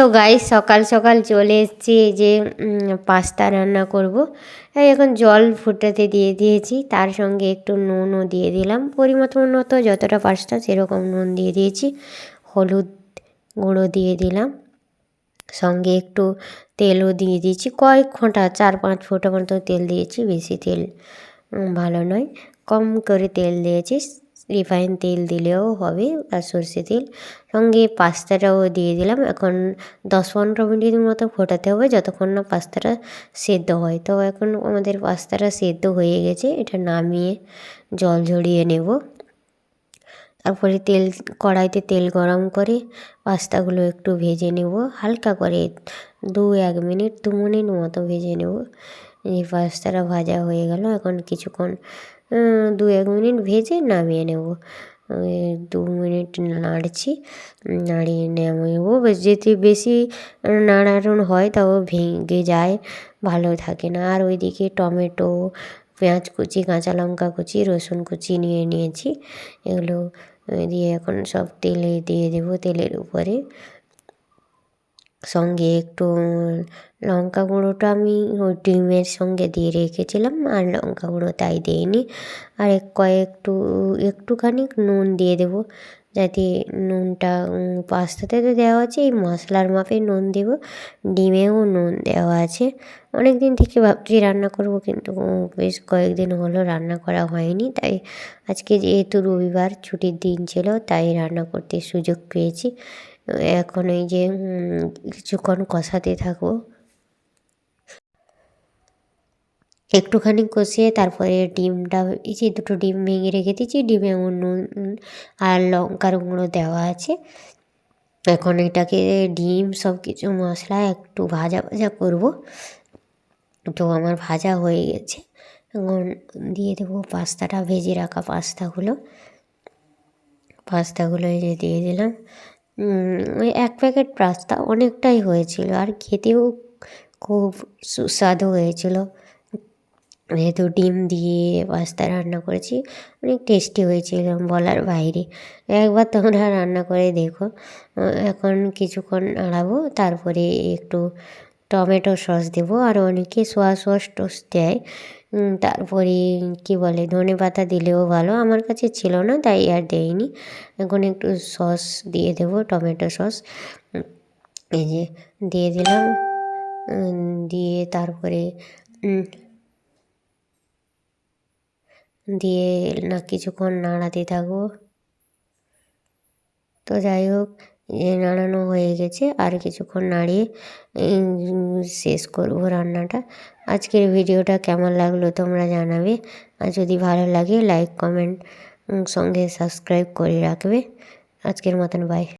So guys সকাল সকাল চলে এসেছি এই যে পাস্তা রান্না করব। তাই এখন জল ফুটাতে দিয়ে দিয়েছি, তার সঙ্গে একটু নুনও দিয়ে দিলাম, পরিমাণ মতো যতটা পাস্তা সেরকম নুন দিয়ে দিয়েছি, হলুদ গুঁড়ো দিয়ে দিলাম, সঙ্গে একটু তেলও দিয়ে দিয়েছি, কয়েক ফোঁটা 4-5 ফোঁটা মতো তেল দিয়েছি, বেশি তেল ভালো নয়, কম করে তেল দিয়েছি। রিফাইন তেল দিলেও হবে আর সর্ষে তেল, সঙ্গে পাস্তাটাও দিয়ে দিলাম। এখন 10-15 মিনিটের মতো ফোটাতে হবে যতক্ষণ না পাস্তাটা সেদ্ধ হয়। তো এখন আমাদের পাস্তাটা সেদ্ধ হয়ে গেছে, এটা নামিয়ে জল ঝরিয়ে নেব। তারপরে কড়াইতে তেল গরম করে পাস্তাগুলো একটু ভেজে নেব হালকা করে, 2 মিনিট মতো ভেজে নেব। এই পাস্তাটা ভাজা হয়ে গেল, এখন কিছুক্ষণ 2-1 মিনিট ভেজে নামিয়ে নেব। 2 মিনিট নাড়ছি, নাড়িয়ে নেব। যদি বেশি নাড়ানো হয় তাও ভেঙে যায়, ভালো থাকে না। আর ওইদিকে টমেটো, পেঁয়াজ কুচি, কাঁচা লঙ্কা কুচি, রসুন কুচি নিয়েছি, এগুলো দিয়ে এখন সব তেলে দিয়ে দেবো, তেলের উপরে। সঙ্গে একটু লঙ্কা গুঁড়োটা আমি ওই ডিমের সঙ্গে দিয়ে রেখেছিলাম, আর লঙ্কা গুঁড়ো তাই দিইনি। আর একটুখানি নুন দিয়ে দেবো, যাতে নুনটা পাস্তাতে তো দেওয়া আছে, এই মশলার মাপে নুন দেবো, ডিমেও নুন দেওয়া আছে। অনেক দিন থেকে ভাবছি রান্না করব, কিন্তু বেশ কয়েকদিন হলো রান্না করা হয়নি। তাই আজকে যেহেতু রবিবার ছুটির দিন ছিল, তাই রান্না করতে সুযোগ পেয়েছি। এখন এই যে কিছুক্ষণ কষাতে থাকবো, একটুখানি কষিয়ে তারপরে ডিমটা, এই যে 2টো ডিম ভেঙে রেখে দিয়েছি, ডিমে নুন আর লঙ্কার গুঁড়ো দেওয়া আছে। এখন এটাকে ডিম সব কিছু মশলা একটু ভাজা ভাজা করব। তো আমার ভাজা হয়ে গেছে, এখন দিয়ে দেবো পাস্তাটা, ভেজে রাখা পাস্তাগুলো এই যে দিয়ে দিলাম। ওই 1 প্যাকেট পাস্তা অনেকটাই হয়েছিল, আর খেতেও খুব সুস্বাদু হয়েছিল। যেহেতু ডিম দিয়ে পাস্তা রান্না করেছি, অনেক টেস্টি হয়েছিল বলার বাইরে। একবার তোমরা রান্না করে দেখো। এখন কিছুক্ষণ নাড়াবো, তারপরে একটু টমেটো সস দেবো, আর অনেকে সোয়া সস দেয়। তারপরে কী বলে, ধনেপাতা দিলেও ভালো, আমার কাছে ছিল না তাই আর দেইনি। এখন একটু সস দিয়ে দেবো, টমেটো সস এই যে দিয়ে দিলাম, দিয়ে তারপরে দিয়ে কিছুক্ষণ নাড়াতে থাকবো। তো যাই হোক, নাড়ানো হয়ে গেছে, আর কিছুক্ষণ নাড়িয়ে শেষ করবো রান্নাটা। আজকের ভিডিওটা কেমন লাগলো তোমরা জানাবে, আর যদি ভালো লাগে লাইক কমেন্ট সঙ্গে সাবস্ক্রাইব করে রাখবে। আজকের মতন বাই।